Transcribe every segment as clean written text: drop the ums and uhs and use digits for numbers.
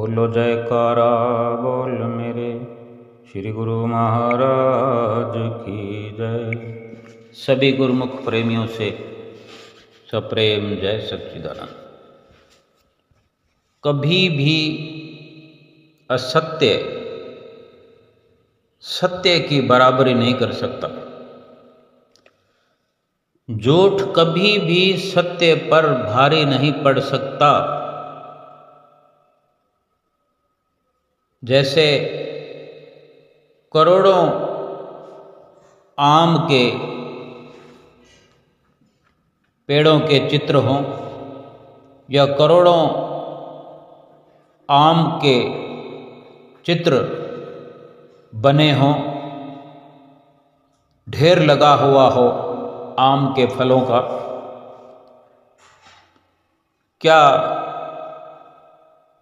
बोलो जयकारा बोल मेरे श्री गुरु महाराज की जय। सभी गुरुमुख प्रेमियों से सप्रेम जय सच्चिदानंद। कभी भी असत्य सत्य की बराबरी नहीं कर सकता। झूठ कभी भी सत्य पर भारी नहीं पड़ सकता। जैसे करोड़ों आम के पेड़ों के चित्र हों या करोड़ों आम के चित्र बने हों, ढेर लगा हुआ हो आम के फलों का, क्या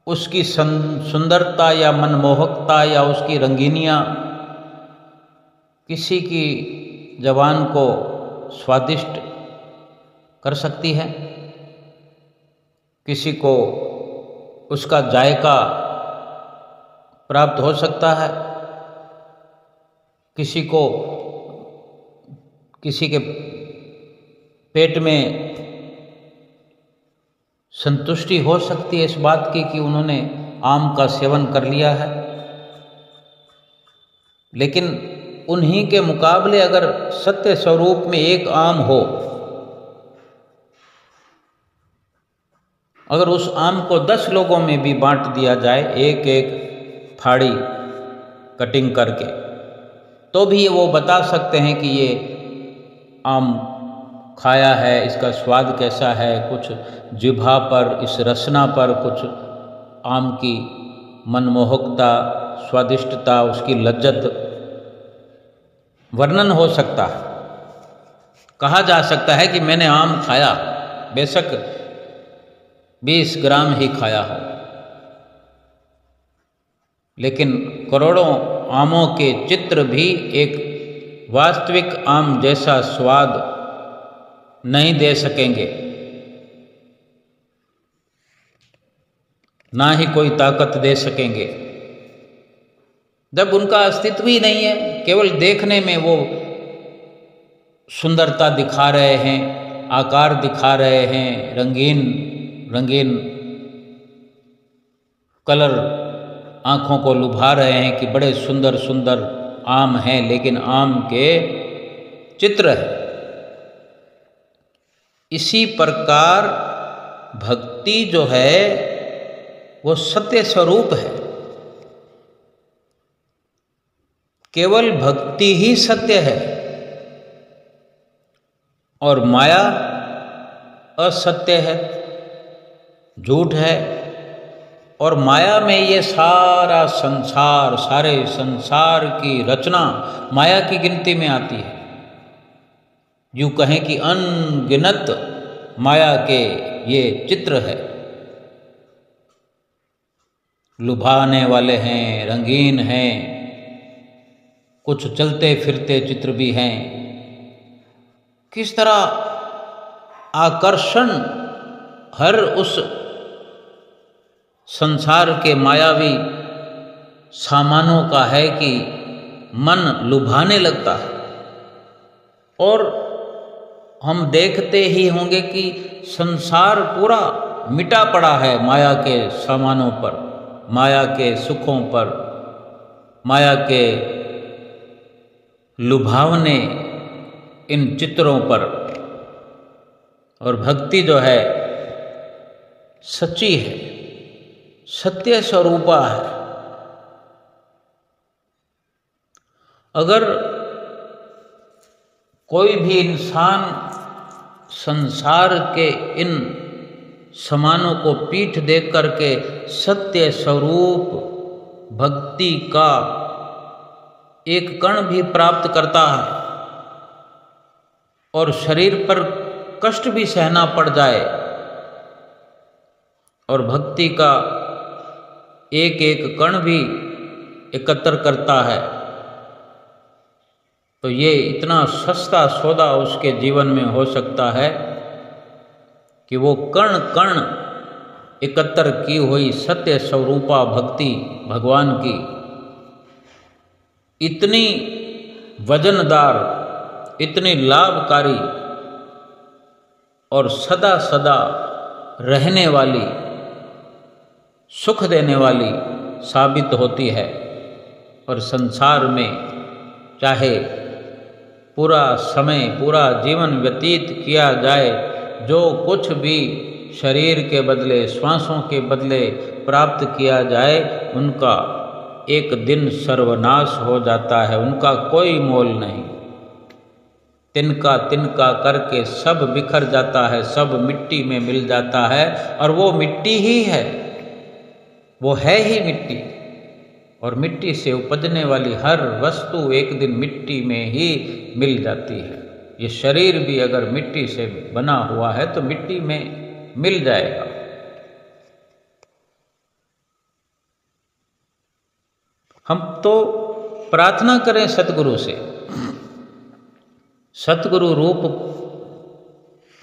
उसकी सुंदरता या मनमोहकता या उसकी रंगीनियाँ किसी की ज़बान को स्वादिष्ट कर सकती है? किसी को उसका जायका प्राप्त हो सकता है? किसी को किसी के पेट में संतुष्टि हो सकती है इस बात की कि उन्होंने आम का सेवन कर लिया है? लेकिन उन्हीं के मुकाबले अगर सत्य स्वरूप में एक आम हो, अगर उस आम को 10 लोगों में भी बांट दिया जाए, एक एक फाड़ी कटिंग करके, तो भी वो बता सकते हैं कि ये आम खाया है, इसका स्वाद कैसा है। कुछ जिह्वा पर, इस रसना पर कुछ आम की मनमोहकता, स्वादिष्टता, उसकी लज्जत वर्णन हो सकता है। कहा जा सकता है कि मैंने आम खाया, बेशक 20 ग्राम ही खाया हो, लेकिन करोड़ों आमों के चित्र भी एक वास्तविक आम जैसा स्वाद नहीं दे सकेंगे, ना ही कोई ताकत दे सकेंगे, जब उनका अस्तित्व ही नहीं है। केवल देखने में वो सुंदरता दिखा रहे हैं, आकार दिखा रहे हैं, रंगीन रंगीन कलर आँखों को लुभा रहे हैं कि बड़े सुंदर सुंदर आम हैं, लेकिन आम के चित्र है। इसी प्रकार भक्ति जो है वो सत्य स्वरूप है। केवल भक्ति ही सत्य है और माया असत्य है, झूठ है। और माया में ये सारा संसार, सारे संसार की रचना माया की गिनती में आती है। यूँ कहें कि अनगिनत माया के ये चित्र है, लुभाने वाले हैं, रंगीन हैं, कुछ चलते फिरते चित्र भी हैं। किस तरह आकर्षण हर उस संसार के मायावी सामानों का है कि मन लुभाने लगता है। और हम देखते ही होंगे कि संसार पूरा मिटा पड़ा है माया के सामानों पर, माया के सुखों पर, माया के लुभावने इन चित्रों पर। और भक्ति जो है सच्ची है, सत्य स्वरूपा है। अगर कोई भी इंसान संसार के इन सामानों को पीठ दे करके सत्य स्वरूप भक्ति का एक कण भी प्राप्त करता है और शरीर पर कष्ट भी सहना पड़ जाए और भक्ति का एक एक कण भी एकत्र करता है, तो ये इतना सस्ता सौदा उसके जीवन में हो सकता है कि वो कण कण एकत्र की हुई सत्य स्वरूपा भक्ति भगवान की इतनी वजनदार, इतनी लाभकारी और सदा सदा रहने वाली, सुख देने वाली साबित होती है। और संसार में चाहे पूरा समय, पूरा जीवन व्यतीत किया जाए, जो कुछ भी शरीर के बदले, श्वासों के बदले प्राप्त किया जाए, उनका एक दिन सर्वनाश हो जाता है, उनका कोई मोल नहीं। तिनका तिनका करके सब बिखर जाता है, सब मिट्टी में मिल जाता है, और वो मिट्टी ही है, वो है ही मिट्टी। और मिट्टी से उपजने वाली हर वस्तु एक दिन मिट्टी में ही मिल जाती है। ये शरीर भी अगर मिट्टी से बना हुआ है तो मिट्टी में मिल जाएगा। हम तो प्रार्थना करें सतगुरु से, सतगुरु रूप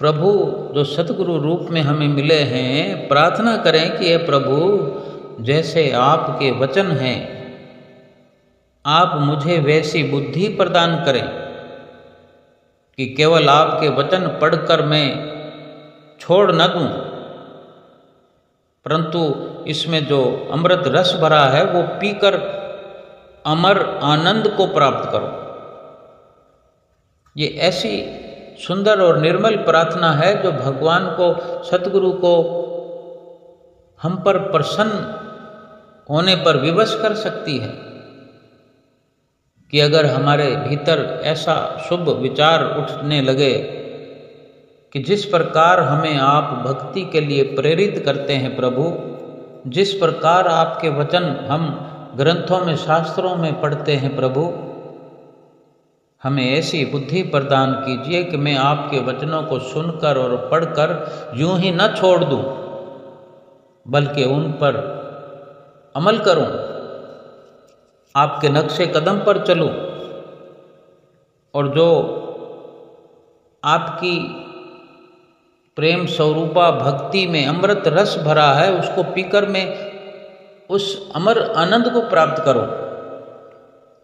प्रभु जो सतगुरु रूप में हमें मिले हैं, प्रार्थना करें कि हे प्रभु, जैसे आपके वचन हैं, आप मुझे वैसी बुद्धि प्रदान करें कि केवल आपके वचन पढ़कर मैं छोड़ न दूं, परंतु इसमें जो अमृत रस भरा है वो पीकर अमर आनंद को प्राप्त करो। ये ऐसी सुंदर और निर्मल प्रार्थना है जो भगवान को, सतगुरु को हम पर प्रसन्न होने पर विवश कर सकती है कि अगर हमारे भीतर ऐसा शुभ विचार उठने लगे कि जिस प्रकार हमें आप भक्ति के लिए प्रेरित करते हैं प्रभु, जिस प्रकार आपके वचन हम ग्रंथों में, शास्त्रों में पढ़ते हैं प्रभु, हमें ऐसी बुद्धि प्रदान कीजिए कि मैं आपके वचनों को सुनकर और पढ़कर यूं ही न छोड़ दूं, बल्कि उन पर अमल करूं, आपके नक्शे कदम पर चलूं, और जो आपकी प्रेम स्वरूपा भक्ति में अमृत रस भरा है उसको पीकर मैं उस अमर आनंद को प्राप्त करूं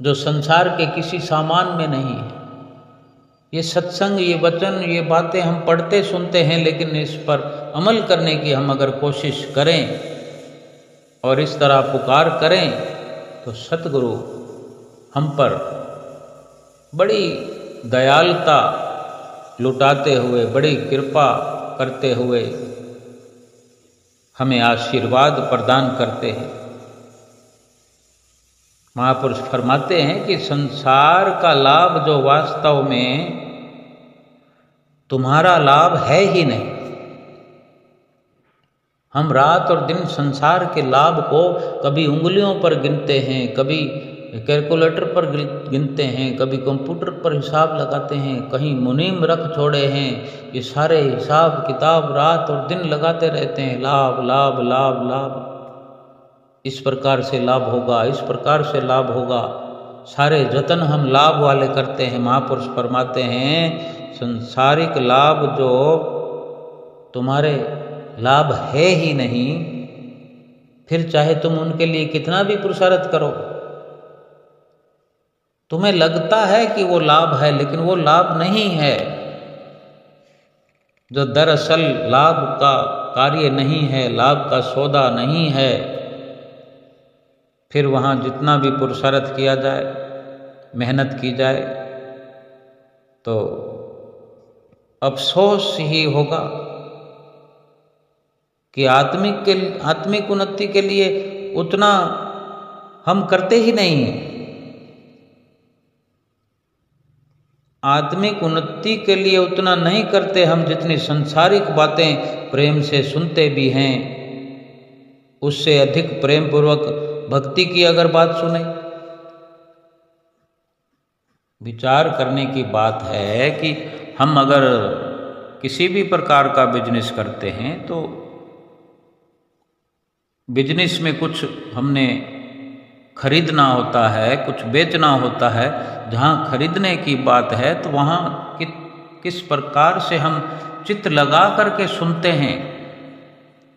जो संसार के किसी सामान में नहीं है। ये सत्संग, ये वचन, ये बातें हम पढ़ते सुनते हैं, लेकिन इस पर अमल करने की हम अगर कोशिश करें और इस तरह पुकार करें तो सतगुरु हम पर बड़ी दयालुता लुटाते हुए, बड़ी कृपा करते हुए हमें आशीर्वाद प्रदान करते हैं। महापुरुष फरमाते हैं कि संसार का लाभ जो वास्तव में तुम्हारा लाभ है ही नहीं। हम रात और दिन संसार के लाभ को कभी उंगलियों पर गिनते हैं, कभी कैलकुलेटर पर गिनते हैं, कभी कंप्यूटर पर हिसाब लगाते हैं, कहीं मुनीम रख छोड़े हैं। ये सारे हिसाब किताब रात और दिन लगाते रहते हैं, लाभ लाभ लाभ लाभ, इस प्रकार से लाभ होगा, इस प्रकार से लाभ होगा। सारे जतन हम लाभ वाले करते हैं। महापुरुष फरमाते हैं संसारिक लाभ जो तुम्हारे लाभ है ही नहीं, फिर चाहे तुम उनके लिए कितना भी पुरुषार्थ करो, तुम्हें लगता है कि वो लाभ है, लेकिन वो लाभ नहीं है। जो दरअसल लाभ का कार्य नहीं है, लाभ का सौदा नहीं है, फिर वहाँ जितना भी पुरुषार्थ किया जाए, मेहनत की जाए, तो अफसोस ही होगा कि आत्मिक उन्नति के लिए उतना हम करते ही नहीं हैं। आत्मिक उन्नति के लिए उतना नहीं करते हम जितनी सांसारिक बातें प्रेम से सुनते भी हैं। उससे अधिक प्रेम पूर्वक भक्ति की अगर बात सुने, विचार करने की बात है कि हम अगर किसी भी प्रकार का बिजनेस करते हैं तो बिजनेस में कुछ हमने खरीदना होता है, कुछ बेचना होता है। जहाँ खरीदने की बात है तो वहाँ किस प्रकार से हम चित्त लगा करके सुनते हैं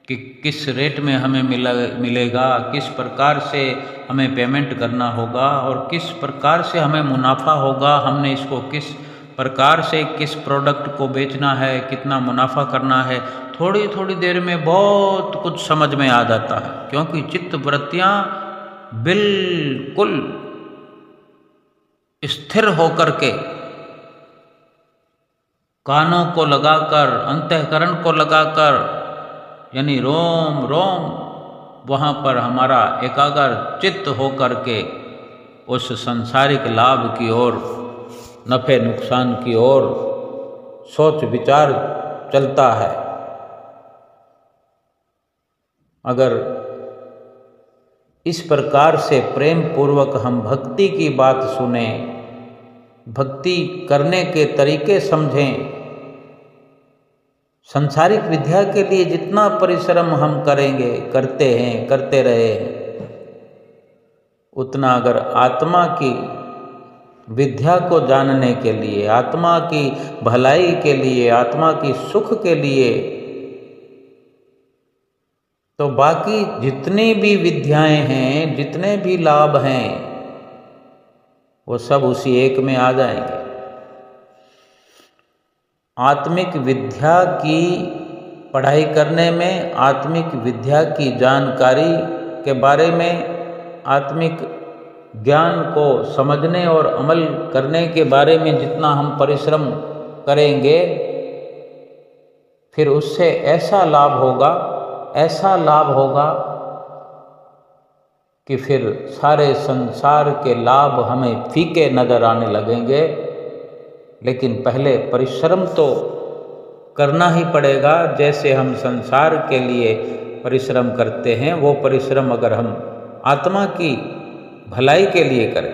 कि किस रेट में हमें मिलेगा, किस प्रकार से हमें पेमेंट करना होगा और किस प्रकार से हमें मुनाफा होगा, हमने इसको किस प्रकार से किस प्रोडक्ट को बेचना है, कितना मुनाफा करना है। थोड़ी थोड़ी देर में बहुत कुछ समझ में आ जाता है, क्योंकि चित्त वृत्तियाँ बिल्कुल स्थिर होकर के कानों को लगाकर, अंतःकरण को लगाकर, यानी रोम रोम वहाँ पर हमारा एकाग्र चित्त होकर के उस सांसारिक लाभ की ओर, नफ़े नुकसान की ओर सोच विचार चलता है। अगर इस प्रकार से प्रेम पूर्वक हम भक्ति की बात सुने, भक्ति करने के तरीके समझें, सांसारिक विद्या के लिए जितना परिश्रम हम करेंगे, करते हैं, करते रहे, उतना अगर आत्मा की विद्या को जानने के लिए, आत्मा की भलाई के लिए, आत्मा की सुख के लिए, तो बाकी जितनी भी विद्याएं हैं, जितने भी लाभ हैं, वो सब उसी एक में आ जाएंगे। आत्मिक विद्या की पढ़ाई करने में, आत्मिक विद्या की जानकारी के बारे में, आत्मिक ज्ञान को समझने और अमल करने के बारे में जितना हम परिश्रम करेंगे, फिर उससे ऐसा लाभ होगा कि फिर सारे संसार के लाभ हमें फीके नजर आने लगेंगे। लेकिन पहले परिश्रम तो करना ही पड़ेगा। जैसे हम संसार के लिए परिश्रम करते हैं, वो परिश्रम अगर हम आत्मा की भलाई के लिए करें,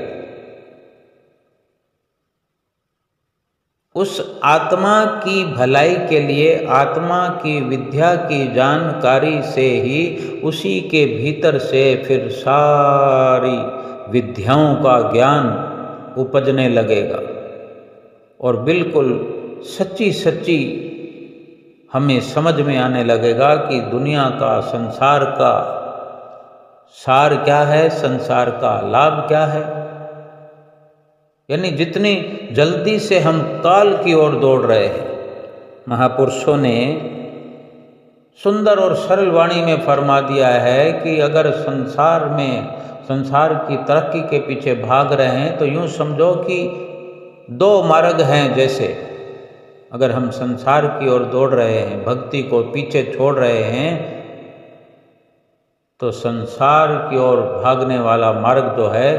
उस आत्मा की भलाई के लिए, आत्मा की विद्या की जानकारी से ही उसी के भीतर से फिर सारी विद्याओं का ज्ञान उपजने लगेगा और बिल्कुल सच्ची सच्ची हमें समझ में आने लगेगा कि दुनिया का, संसार का सार क्या है, संसार का लाभ क्या है। यानी जितनी जल्दी से हम काल की ओर दौड़ रहे हैं, महापुरुषों ने सुंदर और सरल वाणी में फरमा दिया है कि अगर संसार की तरक्की के पीछे भाग रहे हैं तो यूं समझो कि दो मार्ग हैं। जैसे अगर हम संसार की ओर दौड़ रहे हैं, भक्ति को पीछे छोड़ रहे हैं, तो संसार की ओर भागने वाला मार्ग जो है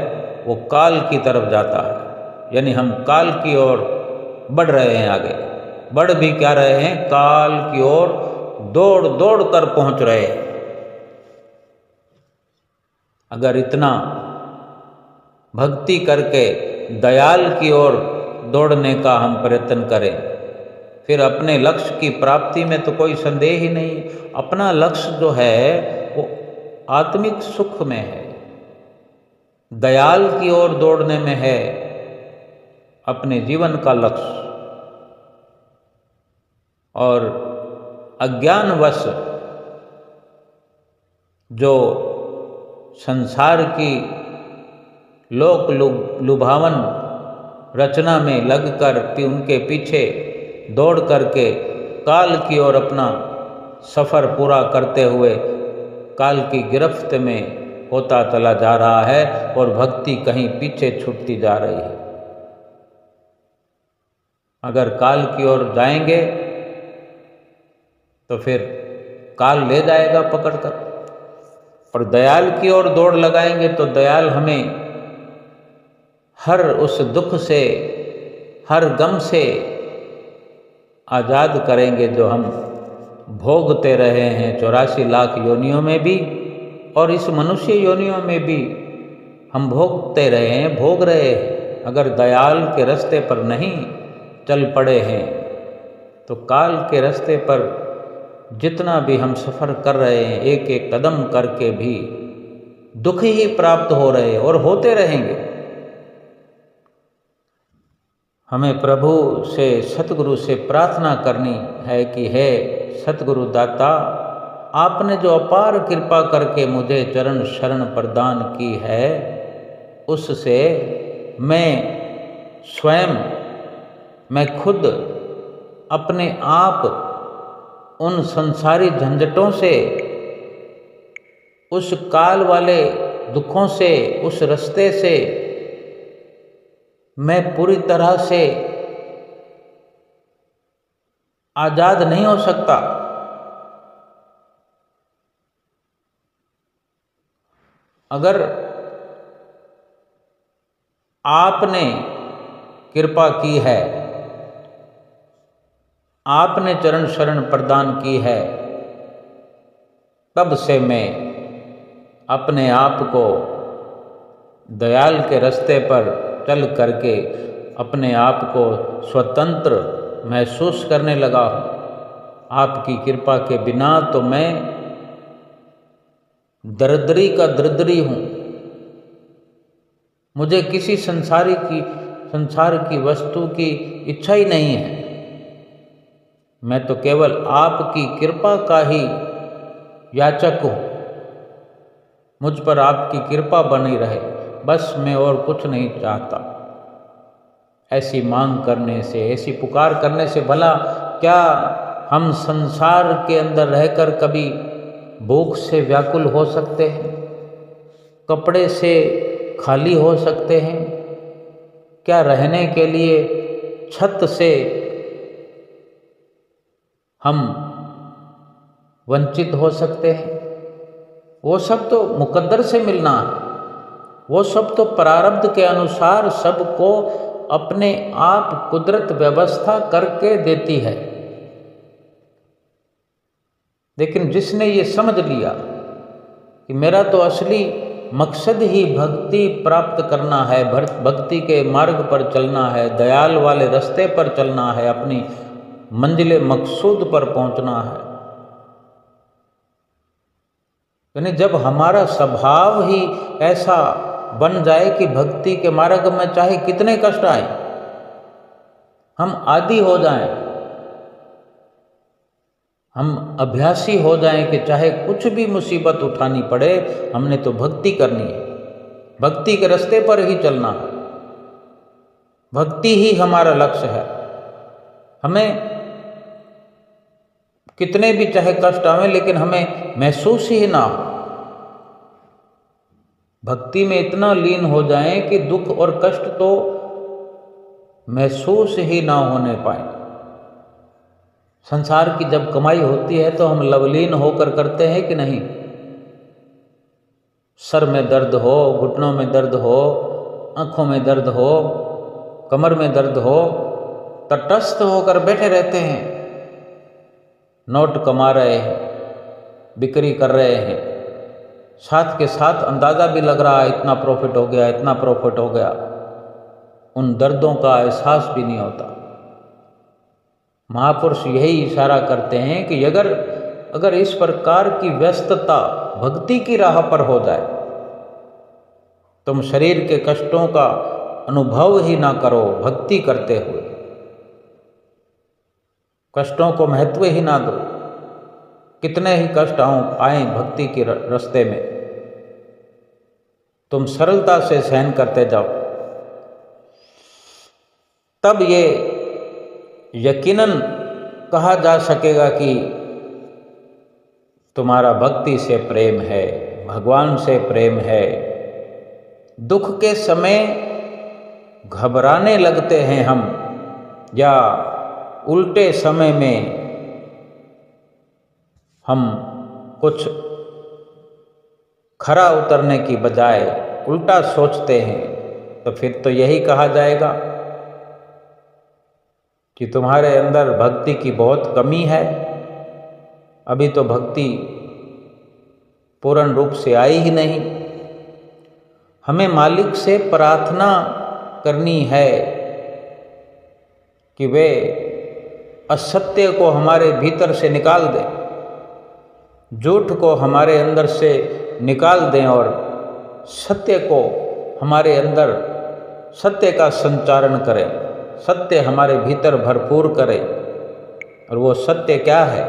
वो काल की तरफ जाता है। यानी हम काल की ओर बढ़ रहे हैं, आगे बढ़ भी क्या रहे हैं, काल की ओर दौड़ दौड़ कर पहुंच रहे हैं। अगर इतना भक्ति करके दयाल की ओर दौड़ने का हम प्रयत्न करें, फिर अपने लक्ष्य की प्राप्ति में तो कोई संदेह ही नहीं। अपना लक्ष्य जो है वो आत्मिक सुख में है, दयाल की ओर दौड़ने में है अपने जीवन का लक्ष्य। और अज्ञानवश जो संसार की लोक लुभावन रचना में लगकर उनके पीछे दौड़ करके काल की ओर अपना सफ़र पूरा करते हुए काल की गिरफ्त में होता चला जा रहा है और भक्ति कहीं पीछे छूटती जा रही है। अगर काल की ओर जाएंगे तो फिर काल ले जाएगा पकड़कर, और दयाल की ओर दौड़ लगाएंगे तो दयाल हमें हर उस दुख से, हर गम से आज़ाद करेंगे जो हम भोगते रहे हैं 84 लाख योनियों में भी, और इस मनुष्य योनियों में भी हम भोगते रहे हैं, भोग रहे हैं। अगर दयाल के रास्ते पर नहीं चल पड़े हैं तो काल के रास्ते पर जितना भी हम सफ़र कर रहे हैं, एक एक कदम करके भी दुख ही प्राप्त हो रहे हैं और होते रहेंगे। हमें प्रभु से, सतगुरु से प्रार्थना करनी है कि हे सतगुरु दाता, आपने जो अपार कृपा करके मुझे चरण शरण प्रदान की है, उससे मैं स्वयं, मैं खुद अपने आप उन संसारी झंझटों से, उस काल वाले दुखों से, उस रास्ते से मैं पूरी तरह से आजाद नहीं हो सकता। अगर आपने कृपा की है, आपने चरण शरण प्रदान की है, तब से मैं अपने आप को दयाल के रास्ते पर चल करके अपने आप को स्वतंत्र महसूस करने लगा हूँ। आपकी कृपा के बिना तो मैं दरिद्री का दरिद्री हूँ। मुझे किसी संसार की वस्तु की इच्छा ही नहीं है। मैं तो केवल आपकी कृपा का ही याचक हूँ। मुझ पर आपकी कृपा बनी रहे, बस मैं और कुछ नहीं चाहता। ऐसी मांग करने से, ऐसी पुकार करने से भला क्या हम संसार के अंदर रहकर कभी भूख से व्याकुल हो सकते हैं? कपड़े से खाली हो सकते हैं? क्या रहने के लिए छत से हम वंचित हो सकते हैं? वो सब तो मुकद्दर से मिलना है। वो सब तो प्रारब्ध के अनुसार सबको अपने आप कुदरत व्यवस्था करके देती है। लेकिन जिसने ये समझ लिया कि मेरा तो असली मकसद ही भक्ति प्राप्त करना है, भक्ति के मार्ग पर चलना है, दयाल वाले रास्ते पर चलना है, अपनी मंजिल मकसूद पर पहुंचना है, यानी जब हमारा स्वभाव ही ऐसा बन जाए कि भक्ति के मार्ग में चाहे कितने कष्ट आए, हम आदी हो जाएं, हम अभ्यासी हो जाएं कि चाहे कुछ भी मुसीबत उठानी पड़े, हमने तो भक्ति करनी है, भक्ति के रास्ते पर ही चलना है, भक्ति ही हमारा लक्ष्य है। हमें कितने भी चाहे कष्ट आवे, लेकिन हमें महसूस ही ना हो, भक्ति में इतना लीन हो जाएं कि दुख और कष्ट तो महसूस ही ना होने पाए। संसार की जब कमाई होती है तो हम लवलीन होकर करते हैं कि नहीं? सर में दर्द हो, घुटनों में दर्द हो, आंखों में दर्द हो, कमर में दर्द हो, तटस्थ होकर बैठे रहते हैं, नोट कमा रहे हैं, बिक्री कर रहे हैं, साथ के साथ अंदाज़ा भी लग रहा है इतना प्रॉफिट हो गया, इतना प्रॉफिट हो गया, उन दर्दों का एहसास भी नहीं होता। महापुरुष यही इशारा करते हैं कि अगर इस प्रकार की व्यस्तता भक्ति की राह पर हो जाए, तुम शरीर के कष्टों का अनुभव ही ना करो, भक्ति करते हुए कष्टों को महत्व ही ना दो, कितने ही कष्ट आए भक्ति के रास्ते में, तुम सरलता से सहन करते जाओ, तब ये यकीनन कहा जा सकेगा कि तुम्हारा भक्ति से प्रेम है, भगवान से प्रेम है। दुख के समय घबराने लगते हैं हम, या उल्टे समय में हम कुछ खरा उतरने की बजाय उल्टा सोचते हैं, तो फिर तो यही कहा जाएगा कि तुम्हारे अंदर भक्ति की बहुत कमी है, अभी तो भक्ति पूर्ण रूप से आई ही नहीं। हमें मालिक से प्रार्थना करनी है कि वे असत्य को हमारे भीतर से निकाल दें, झूठ को हमारे अंदर से निकाल दें और सत्य को हमारे अंदर, सत्य का संचारण करें, सत्य हमारे भीतर भरपूर करे। और वो सत्य क्या है?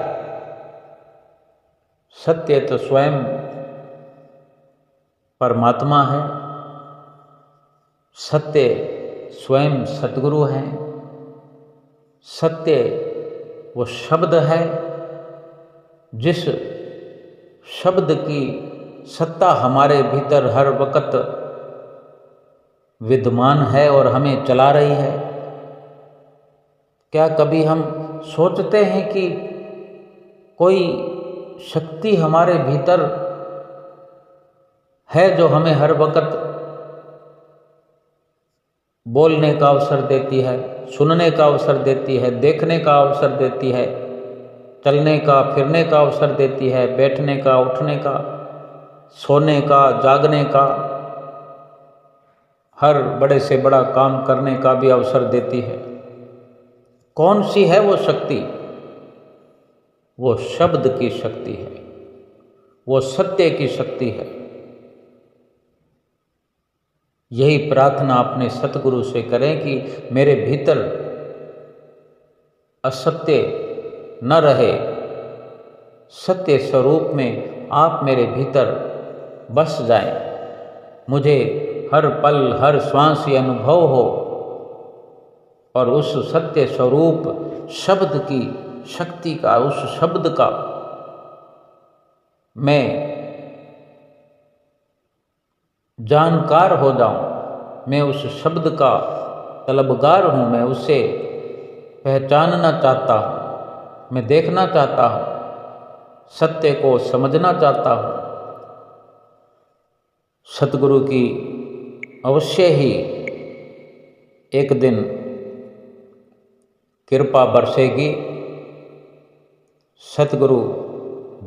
सत्य तो स्वयं परमात्मा है, सत्य स्वयं सतगुरु हैं, सत्य वो शब्द है जिस शब्द की सत्ता हमारे भीतर हर वक्त विद्यमान है और हमें चला रही है। क्या कभी हम सोचते हैं कि कोई शक्ति हमारे भीतर है जो हमें हर वक्त बोलने का अवसर देती है, सुनने का अवसर देती है, देखने का अवसर देती है, चलने का फिरने का अवसर देती है, बैठने का, उठने का, सोने का, जागने का, हर बड़े से बड़ा काम करने का भी अवसर देती है। कौन सी है वो शक्ति? वो शब्द की शक्ति है, वो सत्य की शक्ति है। यही प्रार्थना अपने सतगुरु से करें कि मेरे भीतर असत्य न रहे, सत्य स्वरूप में आप मेरे भीतर बस जाएं, मुझे हर पल हर श्वास ये अनुभव हो और उस सत्य स्वरूप शब्द की शक्ति का, उस शब्द का मैं जानकार हो जाऊं, मैं उस शब्द का तलबगार हूँ, मैं उसे पहचानना चाहता हूँ, मैं देखना चाहता हूँ, सत्य को समझना चाहता हूँ। सतगुरु की अवश्य ही एक दिन कृपा बरसेगी, सतगुरु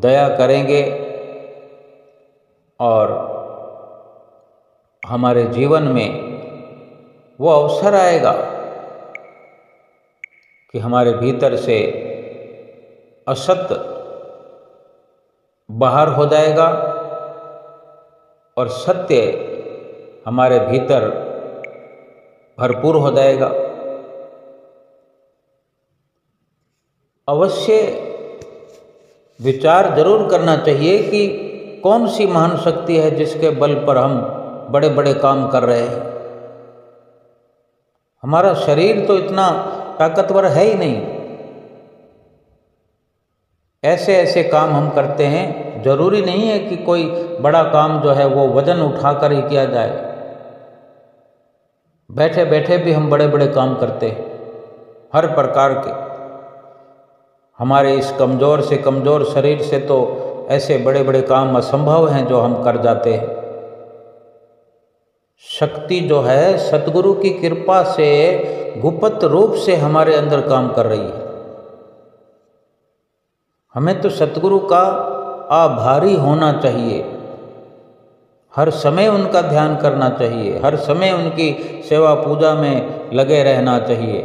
दया करेंगे और हमारे जीवन में वो अवसर आएगा कि हमारे भीतर से असत्य बाहर हो जाएगा और सत्य हमारे भीतर भरपूर हो जाएगा। अवश्य विचार जरूर करना चाहिए कि कौन सी महान शक्ति है जिसके बल पर हम बड़े बड़े काम कर रहे हैं। हमारा शरीर तो इतना ताकतवर है ही नहीं, ऐसे ऐसे काम हम करते हैं। जरूरी नहीं है कि कोई बड़ा काम जो है वो वजन उठाकर ही किया जाए, बैठे बैठे भी हम बड़े बड़े काम करते हैं हर प्रकार के। हमारे इस कमज़ोर से कमज़ोर शरीर से तो ऐसे बड़े बड़े काम असंभव हैं जो हम कर जाते हैं। शक्ति जो है सतगुरु की कृपा से गुप्त रूप से हमारे अंदर काम कर रही है। हमें तो सतगुरु का आभारी होना चाहिए, हर समय उनका ध्यान करना चाहिए, हर समय उनकी सेवा पूजा में लगे रहना चाहिए।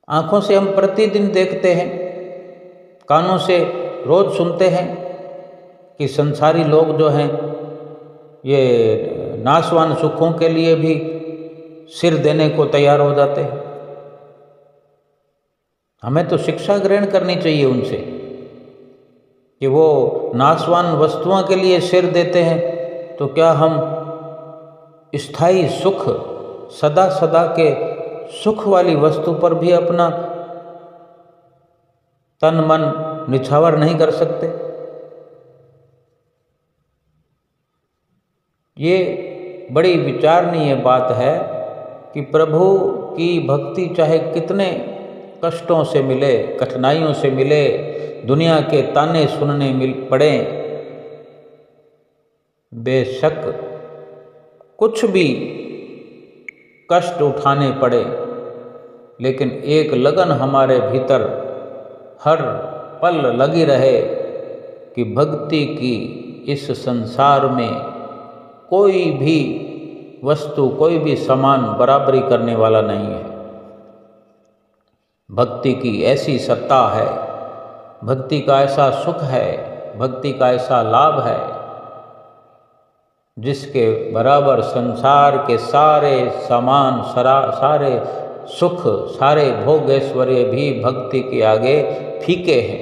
आँखों से हम प्रतिदिन देखते हैं, कानों से रोज सुनते हैं कि संसारी लोग जो हैं ये नाशवान सुखों के लिए भी सिर देने को तैयार हो जाते हैं। हमें तो शिक्षा ग्रहण करनी चाहिए उनसे कि वो नाशवान वस्तुओं के लिए सिर देते हैं, तो क्या हम स्थायी सुख, सदा सदा के सुख वाली वस्तु पर भी अपना तन मन निछावर नहीं कर सकते? ये बड़ी विचारणीय बात है कि प्रभु की भक्ति चाहे कितने कष्टों से मिले, कठिनाइयों से मिले, दुनिया के ताने सुनने पड़े, बेशक कुछ भी कष्ट उठाने पड़े, लेकिन एक लगन हमारे भीतर हर पल लगी रहे कि भक्ति की इस संसार में कोई भी वस्तु, कोई भी सामान बराबरी करने वाला नहीं है। भक्ति की ऐसी सत्ता है, भक्ति का ऐसा सुख है, भक्ति का ऐसा लाभ है जिसके बराबर संसार के सारे सामान, सारे सुख, सारे भोग ऐश्वर्य भी भक्ति के आगे फीके हैं।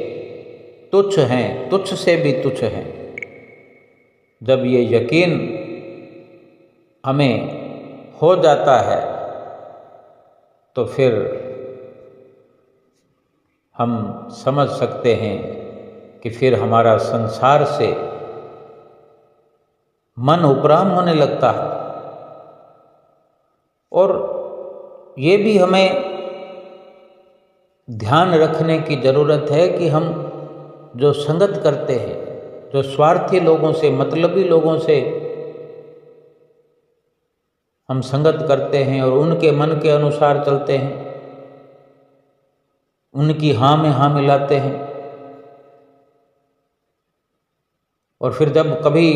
तुच्छ हैं, तुच्छ से भी तुच्छ हैं। जब ये यकीन हमें हो जाता है तो फिर हम समझ सकते हैं कि फिर हमारा संसार से मन उपराम होने लगता है। और ये भी हमें ध्यान रखने की ज़रूरत है कि हम जो संगत करते हैं, जो स्वार्थी लोगों से, मतलबी लोगों से हम संगत करते हैं और उनके मन के अनुसार चलते हैं, उनकी हाँ में हाँ मिलाते हैं, और फिर जब कभी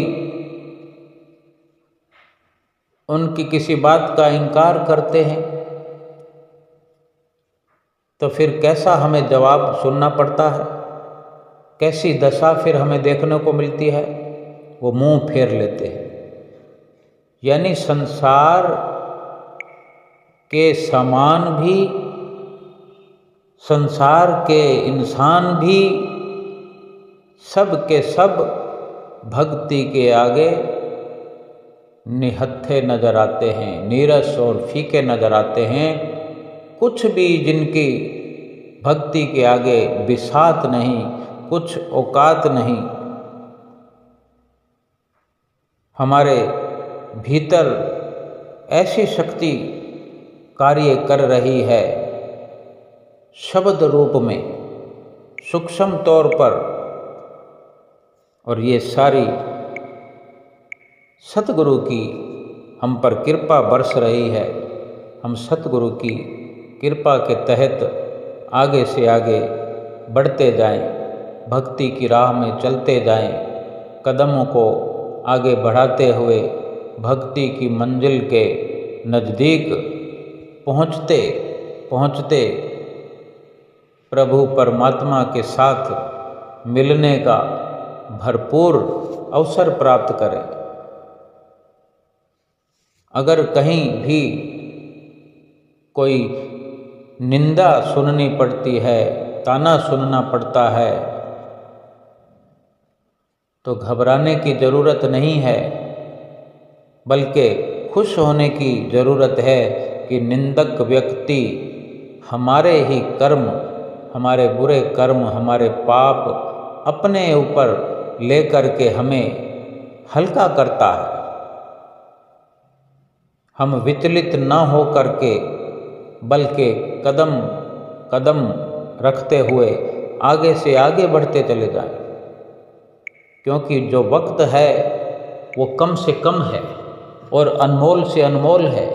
उनकी किसी बात का इनकार करते हैं तो फिर कैसा हमें जवाब सुनना पड़ता है, कैसी दशा फिर हमें देखने को मिलती है। वो मुंह फेर लेते हैं। यानी संसार के समान भी, संसार के इंसान भी सब के सब भक्ति के आगे निहत्थे नजर आते हैं, नीरस और फीके नजर आते हैं। कुछ भी जिनकी भक्ति के आगे बिसात नहीं, कुछ औकात नहीं। हमारे भीतर ऐसी शक्ति कार्य कर रही है शब्द रूप में, सूक्ष्म तौर पर, और ये सारी सतगुरु की हम पर कृपा बरस रही है। हम सतगुरु की कृपा के तहत आगे से आगे बढ़ते जाएं, भक्ति की राह में चलते जाएं, कदमों को आगे बढ़ाते हुए भक्ति की मंजिल के नज़दीक पहुँचते पहुँचते प्रभु परमात्मा के साथ मिलने का भरपूर अवसर प्राप्त करें। अगर कहीं भी कोई निंदा सुननी पड़ती है, ताना सुनना पड़ता है, तो घबराने की ज़रूरत नहीं है, बल्कि खुश होने की ज़रूरत है कि निंदक व्यक्ति हमारे ही कर्म, हमारे बुरे कर्म, हमारे पाप अपने ऊपर लेकर के हमें हल्का करता है। हम विचलित न हो करके बल्कि कदम कदम रखते हुए आगे से आगे बढ़ते चले जाएं, क्योंकि जो वक्त है वो कम से कम है और अनमोल से अनमोल है।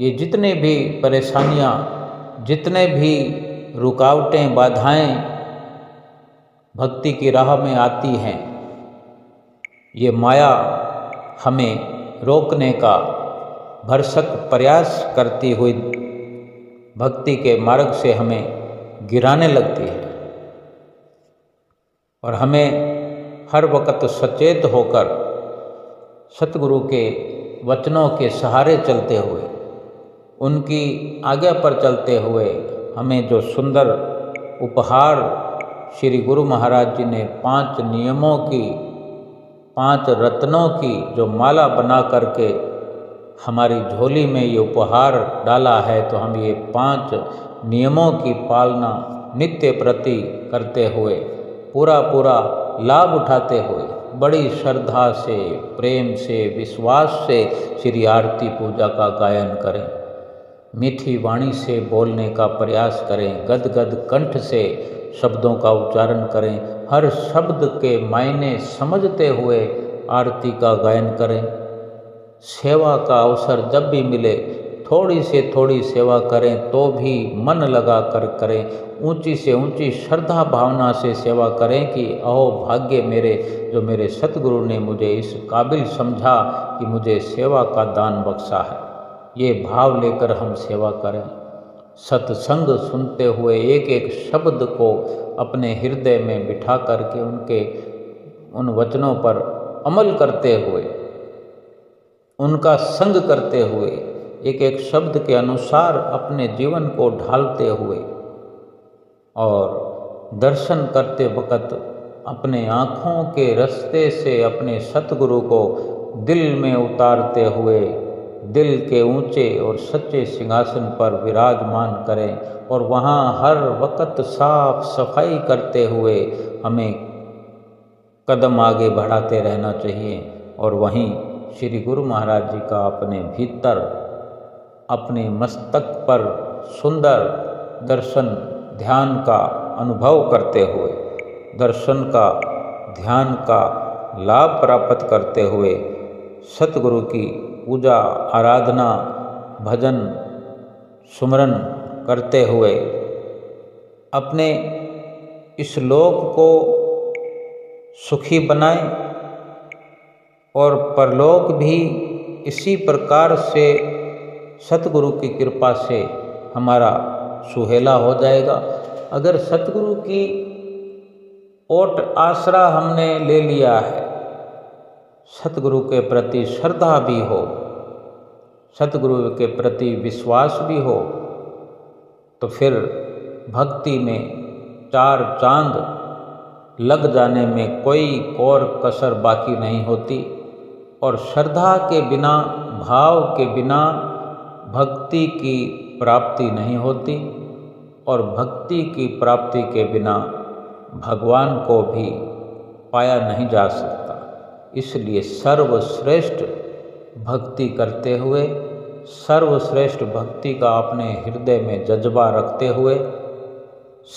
ये जितने भी परेशानियाँ, जितने भी रुकावटें, बाधाएं भक्ति की राह में आती हैं, ये माया हमें रोकने का भरसक प्रयास करती हुई भक्ति के मार्ग से हमें गिराने लगती है। और हमें हर वक्त सचेत होकर सतगुरु के वचनों के सहारे चलते हुए, उनकी आज्ञा पर चलते हुए, हमें जो सुंदर उपहार श्री गुरु महाराज जी ने 5 नियमों की, 5 रत्नों की जो माला बना करके हमारी झोली में ये उपहार डाला है, तो हम ये 5 नियमों की पालना नित्य प्रति करते हुए, पूरा पूरा लाभ उठाते हुए, बड़ी श्रद्धा से, प्रेम से, विश्वास से श्री आरती पूजा का गायन करें। मीठी वाणी से बोलने का प्रयास करें, गदगद कंठ से शब्दों का उच्चारण करें, हर शब्द के मायने समझते हुए आरती का गायन करें। सेवा का अवसर जब भी मिले थोड़ी से थोड़ी सेवा करें, तो भी मन लगा कर करें, ऊंची से ऊंची श्रद्धा भावना से सेवा करें कि अहो भाग्य मेरे, जो मेरे सतगुरु ने मुझे इस काबिल समझा कि मुझे सेवा का दान बख्शा है। ये भाव लेकर हम सेवा करें। सत्संग सुनते हुए एक एक शब्द को अपने हृदय में बिठा करके उनके उन वचनों पर अमल करते हुए, उनका संग करते हुए, एक एक शब्द के अनुसार अपने जीवन को ढालते हुए और दर्शन करते वक्त अपने आँखों के रास्ते से अपने सतगुरु को दिल में उतारते हुए दिल के ऊंचे और सच्चे सिंहासन पर विराजमान करें और वहाँ हर वक्त साफ सफाई करते हुए हमें कदम आगे बढ़ाते रहना चाहिए। और वहीं श्री गुरु महाराज जी का अपने भीतर अपने मस्तक पर सुंदर दर्शन ध्यान का अनुभव करते हुए, दर्शन का ध्यान का लाभ प्राप्त करते हुए, सतगुरु की पूजा आराधना भजन सुमरन करते हुए अपने इस लोक को सुखी बनाएं और परलोक भी इसी प्रकार से सतगुरु की कृपा से हमारा सुहेला हो जाएगा। अगर सतगुरु की ओट आसरा हमने ले लिया है, सतगुरु के प्रति श्रद्धा भी हो, सतगुरु के प्रति विश्वास भी हो, तो फिर भक्ति में चार चांद लग जाने में कोई और कसर बाकी नहीं होती। और श्रद्धा के बिना, भाव के बिना भक्ति की प्राप्ति नहीं होती और भक्ति की प्राप्ति के बिना भगवान को भी पाया नहीं जा सकता। इसलिए सर्वश्रेष्ठ भक्ति करते हुए, सर्वश्रेष्ठ भक्ति का अपने हृदय में जज्बा रखते हुए,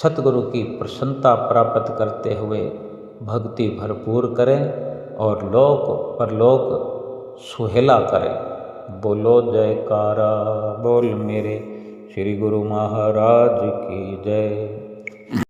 सतगुरु की प्रसन्नता प्राप्त करते हुए भक्ति भरपूर करें और लोक परलोक सुहेला करें। बोलो जयकारा बोल मेरे श्री गुरु महाराज की जय।